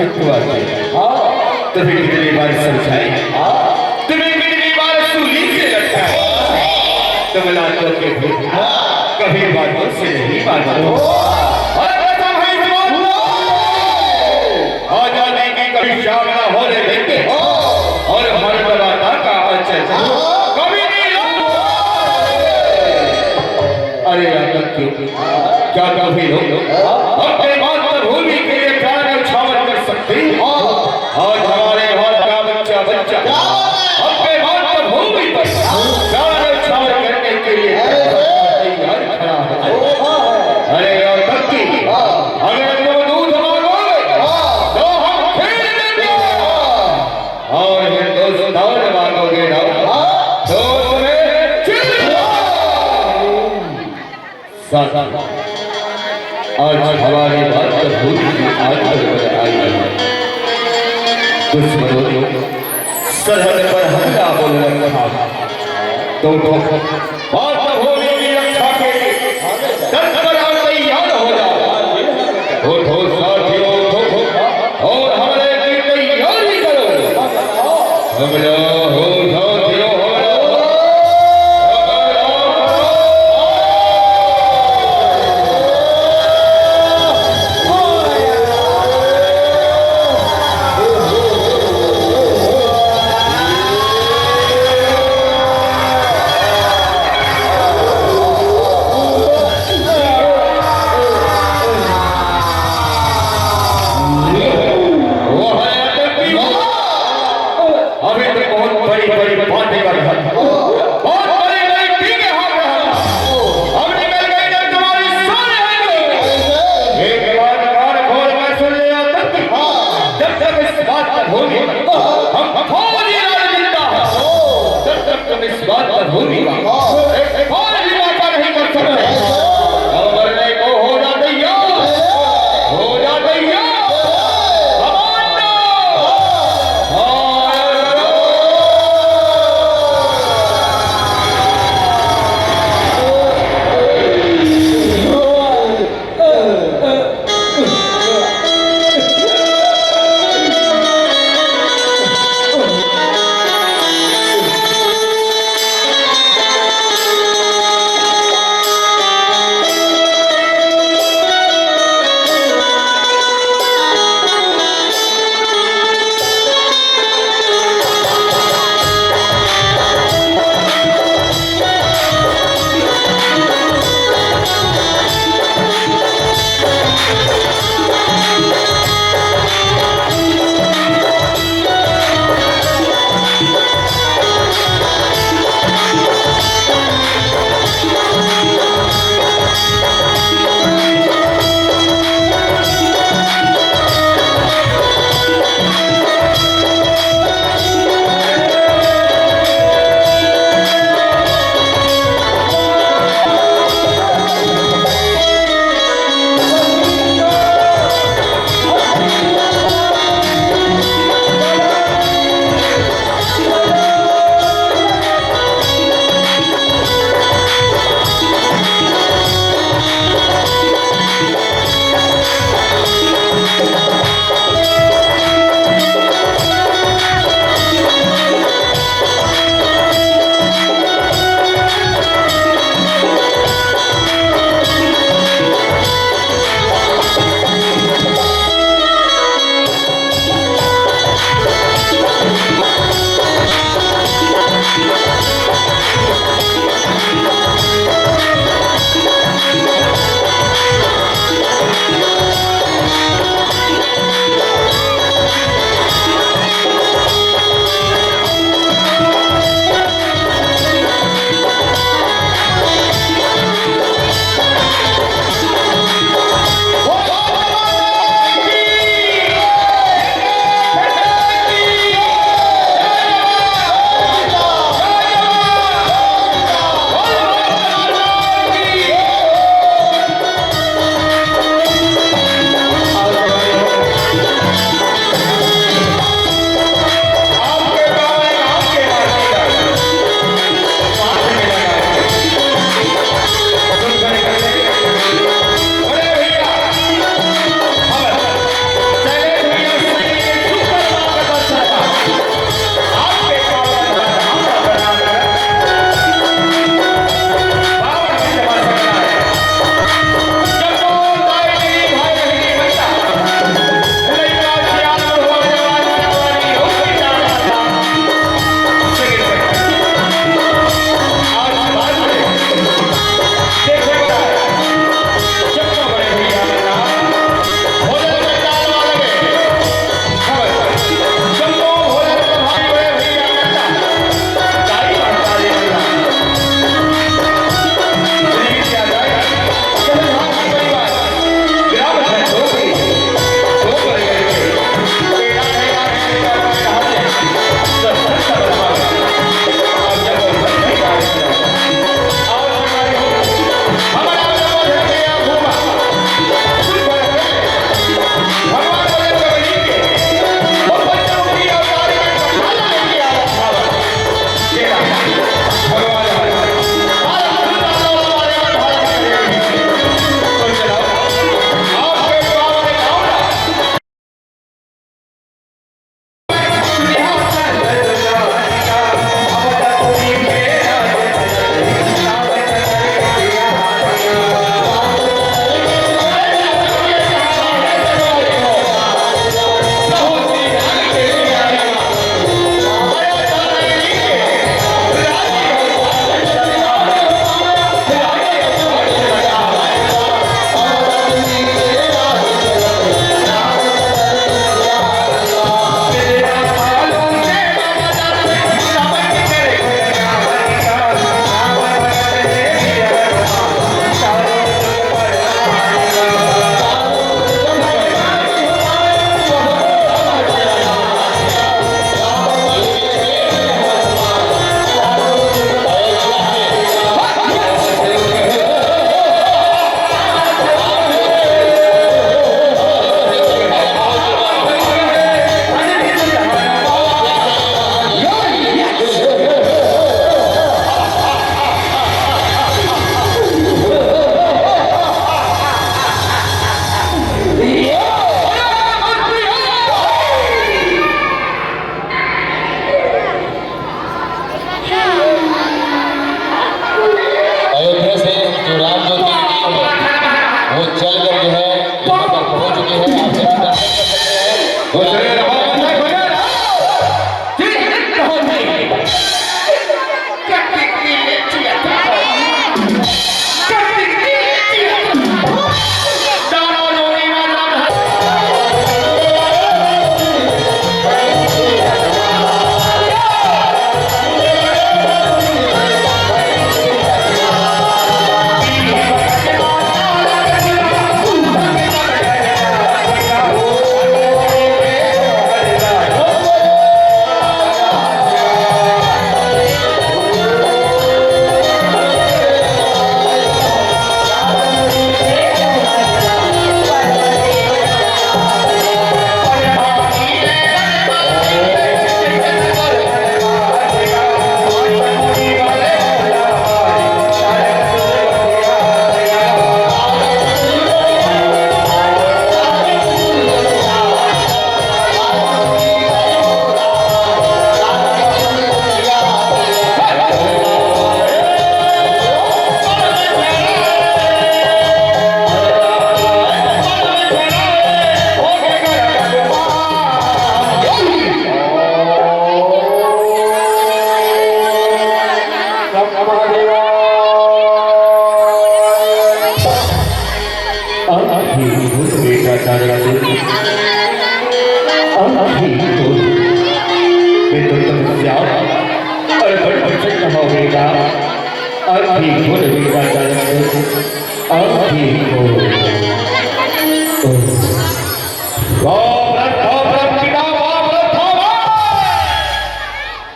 अस्तित्व तुम्हें कितनी बार समझाए, तुम्हें कितनी बार सूली से लटकाए, तुम लातों के भेद कभी बातों से नहीं मानो। आजादी की कभी शाम ना होने देंगे और हर बलाता का अचल कभी नहीं। अरे क्या कभी लोग अपने मातृभूमि के लिए प्राण न्यौछावर कर सकते हैं? आज हमारे भारत का बच्चा बच्चा अपने मातृभूमि पर प्राण न्यौछावर करने के लिए तैयार खड़ा है। अरे और तक्की, अगर तुम दूध मांगोगे तो हम खेल देंगे, और हिंदुस्तान मांगोगे ना तो तुम्हें चिल्ला। आज हमारी मातृभूमि की आज आई है, दुश्मनों ने सरहद पर हमला बोल रखा, तो मातृभूमि की रक्षा के लिए तत्पर तैयार हो जाओ। उठो साथियों, उठो और हमले की तैयारी करो। हमला हो साथियों,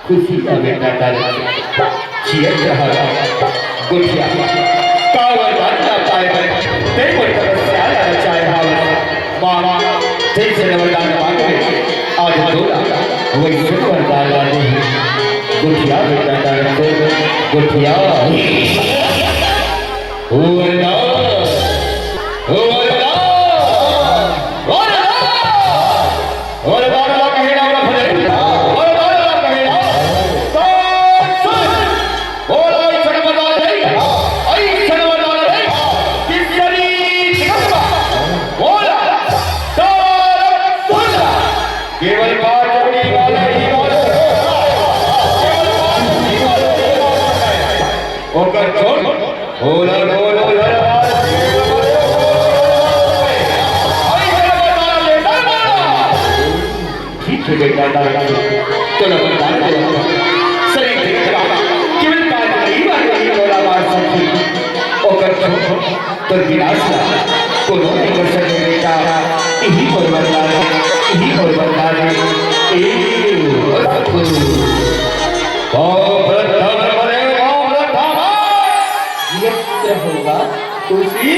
खुशी का बेटा चियर रहा गुठिया कावर दाता पाए ते कोई तपस्या चाहे हाल मामा जैसे वरदान मांगे आज दोला वही से वरदान लाते हैं गुठिया बेटा गुठिया तो विनाश को नहीं कर सके बेटा यही पर बदला होगा खुशी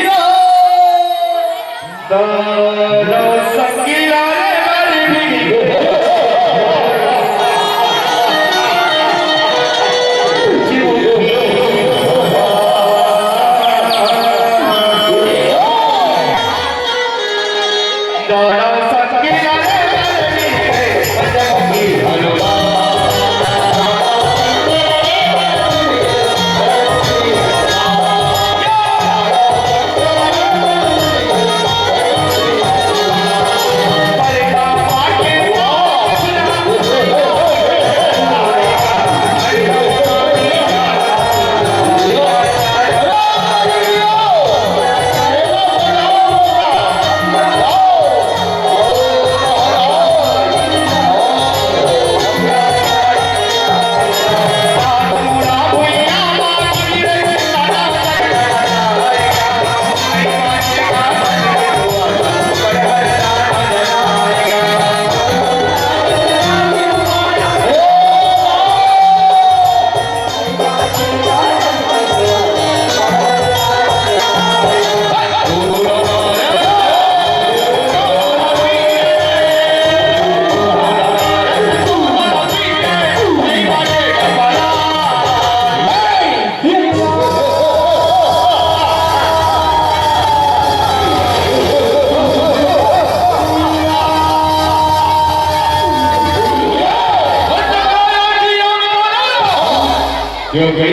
क्यों गई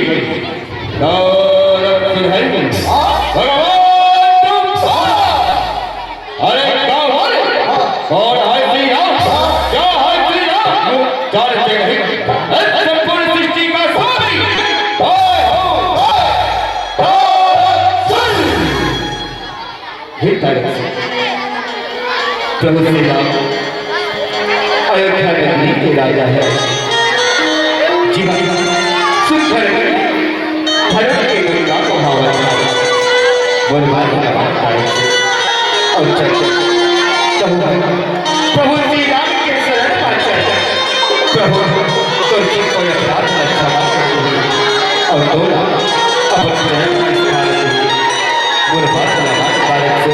अरे कौन है जानते हैं संपूर्ण सृष्टि का स्वामी प्रभु श्री राम अयोध्या नगरी के राजा है। जी सुंदर धर्म के गंगा को भावना और प्रभु श्री राम के शरण प्रभु तुझे कोई अपराध न क्षमा और तोड़ा अपन चरण में स्थान गुरबात भारत से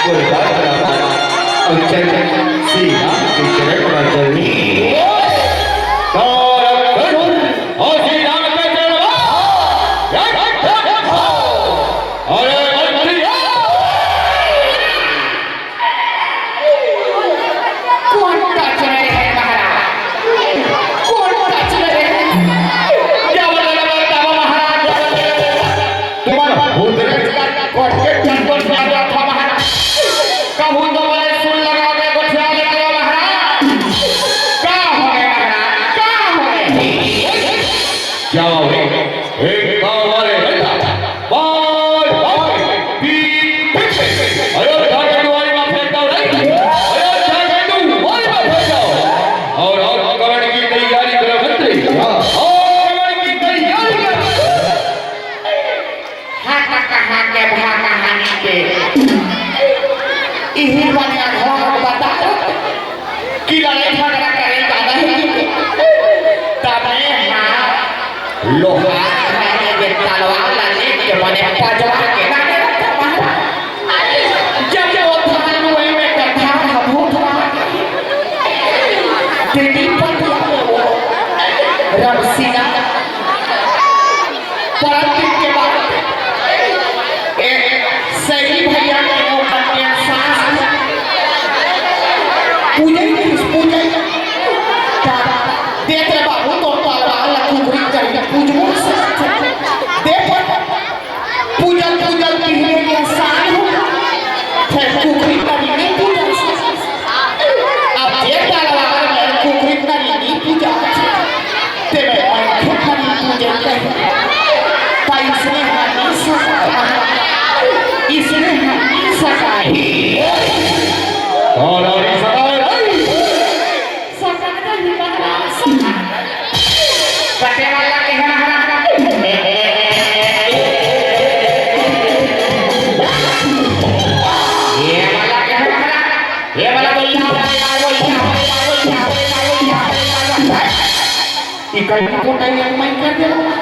गुरबात और श्री राम के चरण पर चलनी और श्री राम का चरण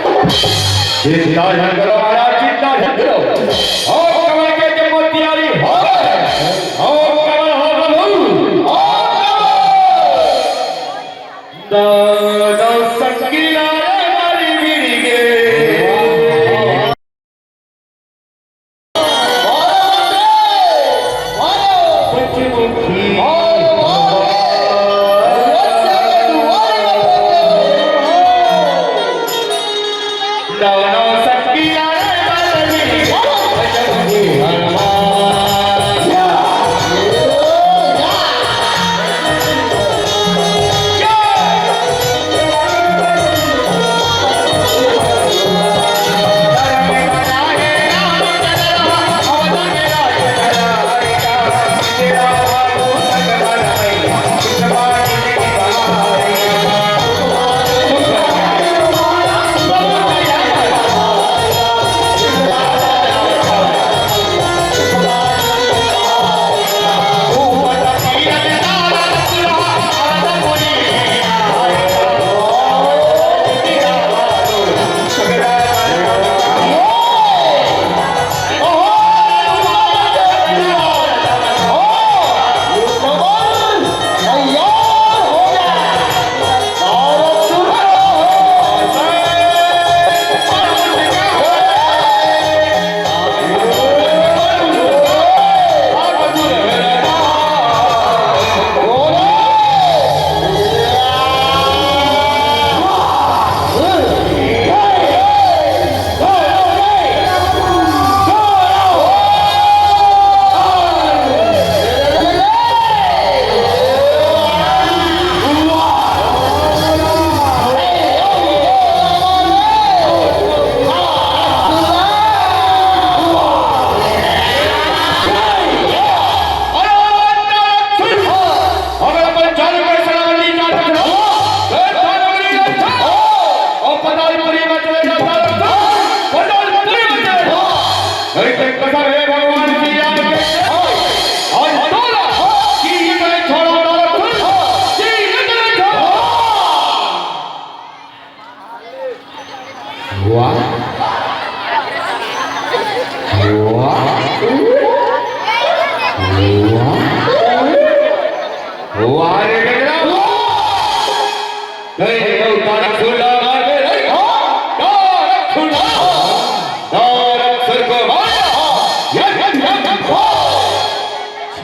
चिंता न करो महाराज, चिंता न करो। और कमल के जब मोतियारी हो और कमल हो प्रभु दादा संगीला हमारी बीड़ी के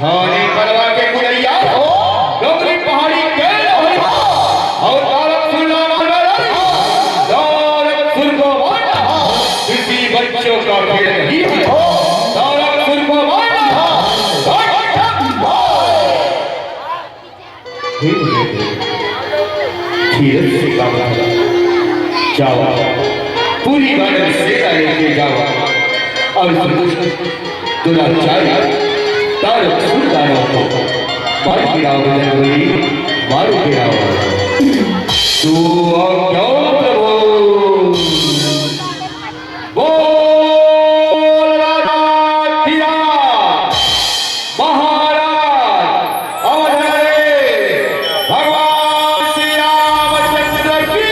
हाने परवा के कुलैया डोंगरी पहाड़ी के और तारक सुरला तारक सुर को मारना किसी बच्चों का खेल नहीं है। तारक सुर को मारना धीरे से काम जाओ पूरी गाड़ी से लेके जाओ और दुराचारी तारक सुरदारों को मार गिराओ जंगली मार गिराओ तू और क्यों प्रभु बोल राजा धीराज महाराज अवधरे भगवान श्री रामचंद्र की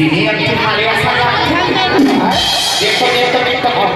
सीधी अच्छी मारे ऐसा देखो देखो देखो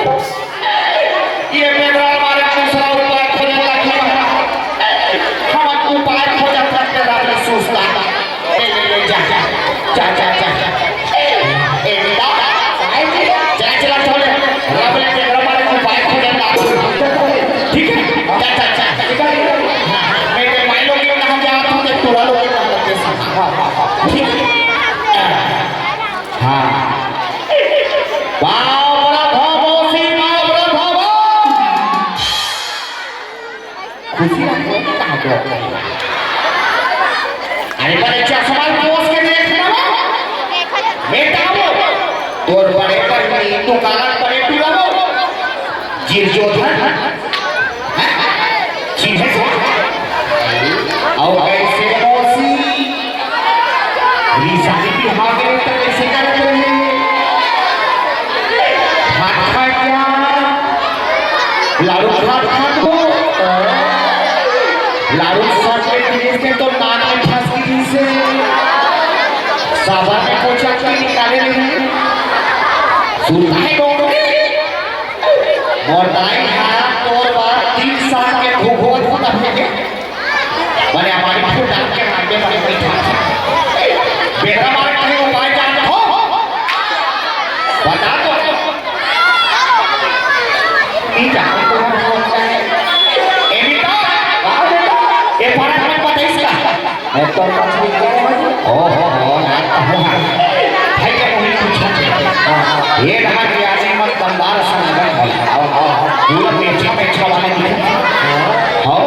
ये मेरा हमारे दूसरा उपाय खोजने लगी हम उपाय खोज सकते रात सोचता ले ले ले जा जा जा जा जा ए बेटा चला चला छोड़े रब ले मेरा हमारे उपाय खोजने लगा ठीक है जा जा जा मेरे माई लोग ये कहां जा तू देख तोड़ा लोग ये कहां करते हां ठीक है हां अरे बड़े चश्मा पोस के देखना बेटा वो तोर बड़े पर दुकान बड़े पिलाओ जीर जोधन चीज है और कैसे मौसी रिसाली की हागे तो कैसे करते हैं हाथ क्या लाडू खा दो लाडू साथ में तो नाक में फंस गई से सावन में पोछा के निकाले नहीं सुनता है डोंगरी मोटाई हाथ तोर बार 3 साल के भूगोल को तपेंगे बने हमारी फूट डाल के मारने वाले बैठा बेटा मार कहीं उपाय जानते हो बता दो नहीं जानते तो हम सोचते हैं ए बेटा ये फर्क हमें पता इसका मैं तो ओहो भाई के कोई पूछा ये रहा कि आज मत दमदार संगठन पूरा पेचा पेचा वाले नहीं हां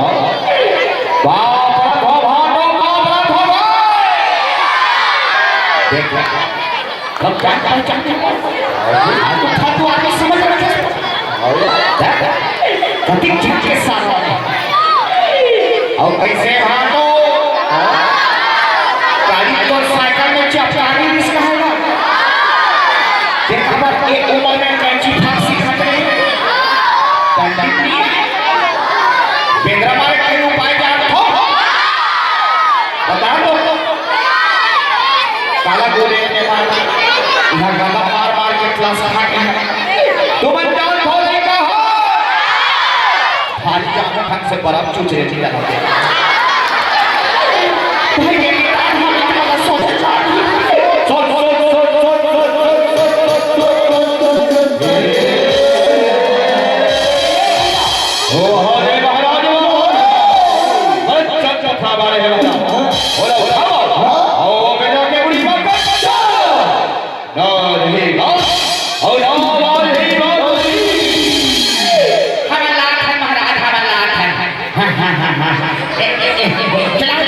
बाप देख कब क्या चाहते हो आज तो आगे समझ रखे कति चिट के साथ और कैसे हाथों गाड़ी तो साइकिल में चपचारी रिस्क है ना देखा बात एक उम्र में कैंची फांसी खाते हैं बेंद्रा मारे कई उपाय जानते हो बता दो काला गोरे ने मारा यहाँ गला मार मार के क्लास खा के तुम जान खोले का हो हाजी आंखों ढंग से बर्फ चूच रही थी भाई ये किताब हमें तुम्हारा सोच ओ हरे महाराज अच्छा कथा बारे है बता बोला उठाओ ओ बेटा के बुढ़ी बात ना नहीं बात और ना नहीं बात हमारा लाख है महाराज हमारा लाख है चलाओ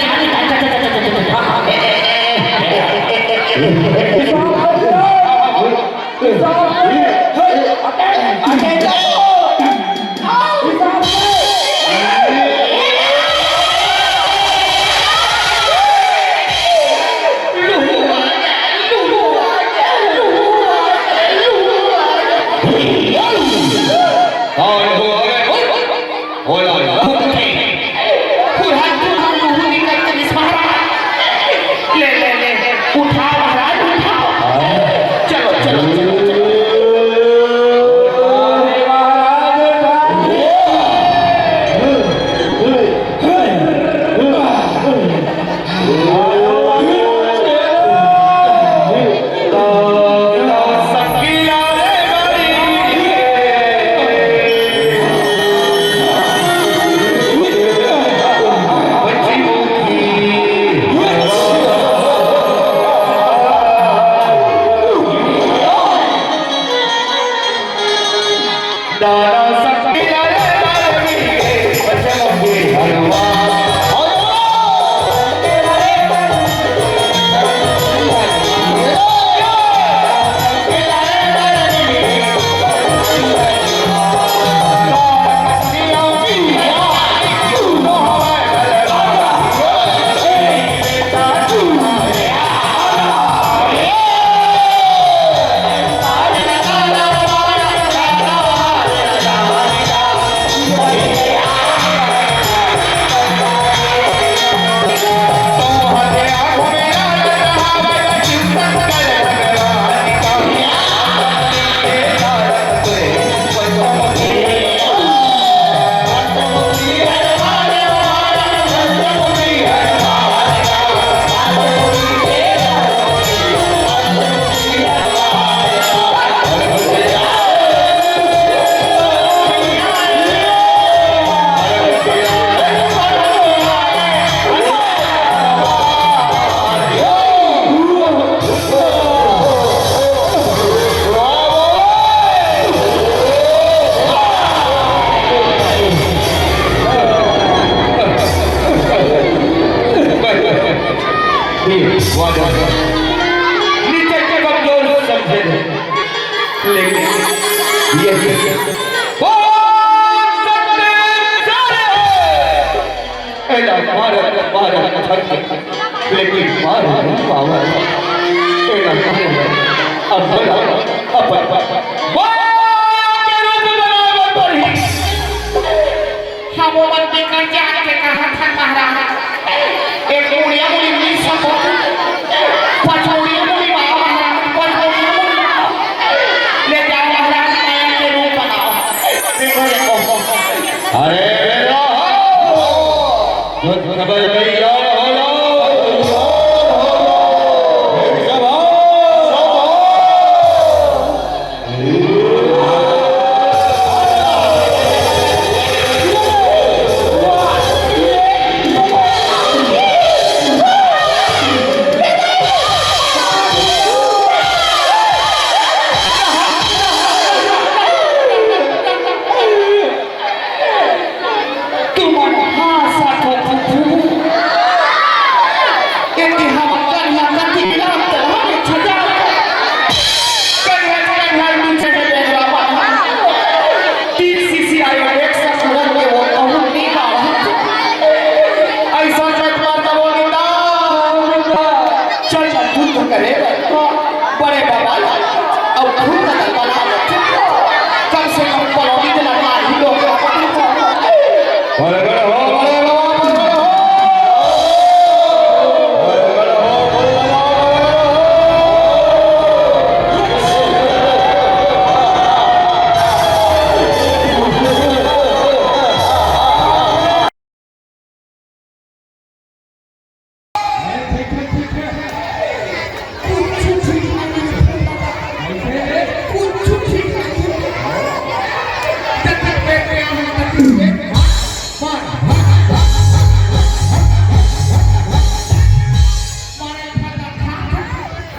नीचे के कमजोर समझे लेकिन ये लेकिन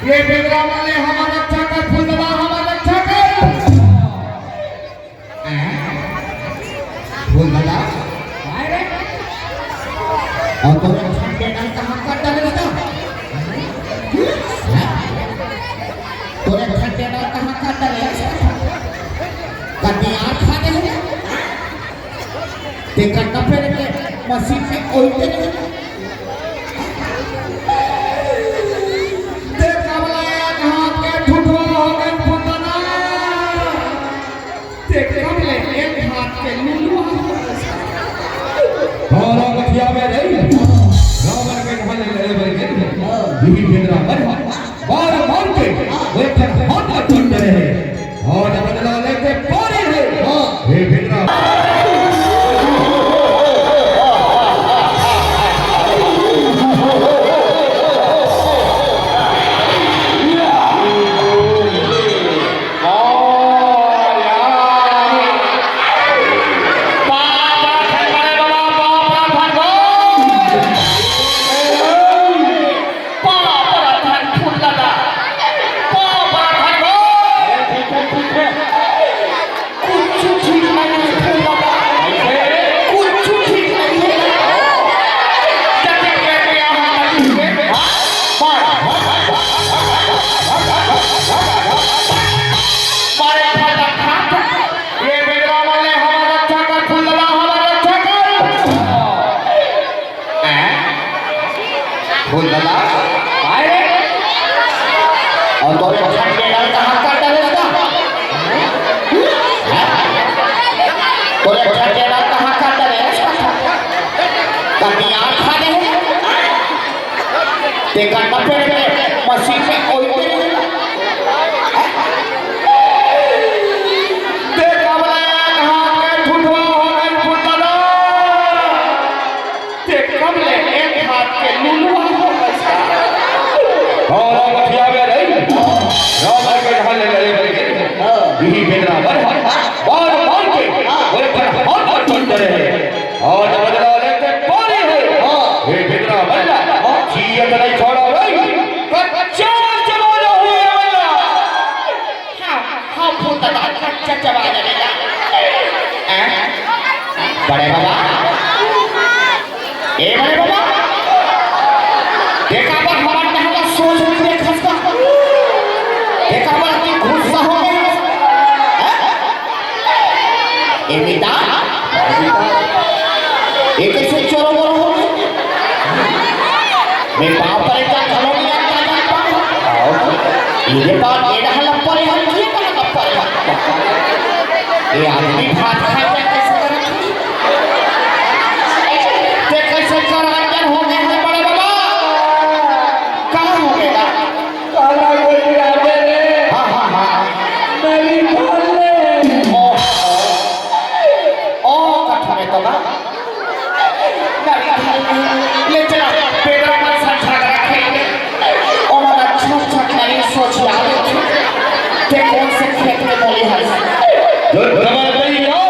ये बेगरा वाले हमारा अच्छा कर फुलवा हमारा अच्छा कर फुलवा अरे और तो ठंडे ना कहां कर डाले ना तोरे ठंडे ना कहां कर डाले कभी आंख खा दे ते कट्टा पे मशीन में ओलते मशीन में ओलते बड़े बाबा ए बड़े बाबा देखा हमारा बेटा ये कैसे चोरो बोलो हो मैं पाँव पर एक खलों में आता जाता हूँ ये बात मेरा हलप पर है ये का हलप पर है ये आदमी भात खाए कैसे कर ते कैसे कर अंदर हो गए हैं बड़े बाबा कहाँ हो गया काला कोई आगे रे हाँ हाँ हाँ मेरी बोल ले ओ कथा में तो ना ले चला पेड़ा में संछा रखेंगे और मना छुप नहीं सोच याद के कौन से खेत में बोली है जो दबा नहीं हो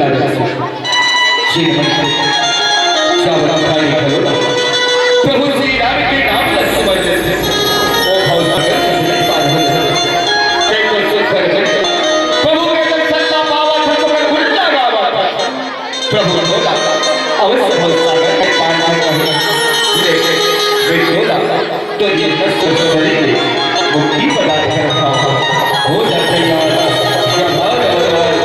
कारण से श्रीमंत चावल खाने खलोना प्रभु श्री राम के नाम का समर्पित है ओ भवसागर नहीं पार हो के कोई से कर प्रभु के दर्शन का पावा था तो मैं उल्टा गावा था प्रभु ने बोला अवश्य भवसागर के पार न कहे लेकिन वे बोला तो ये नष्ट शरीर मुक्ति प्रदान कर रहा हो जाते यार जमाल बरबाद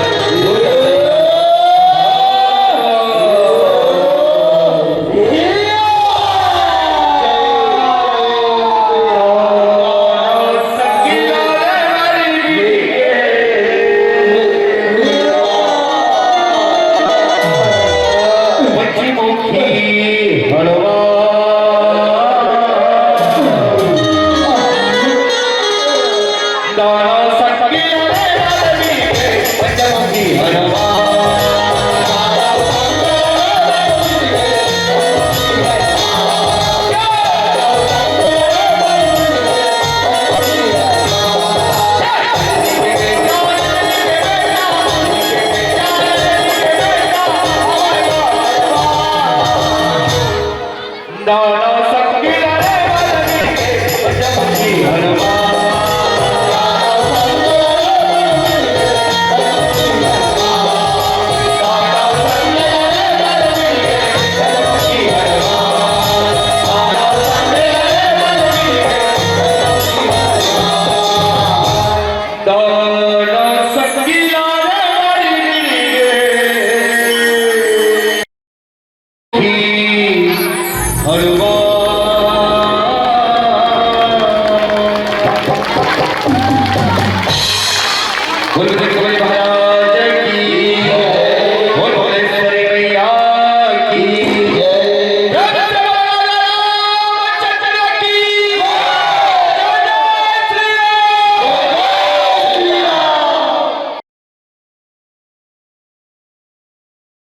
हो जाते बोल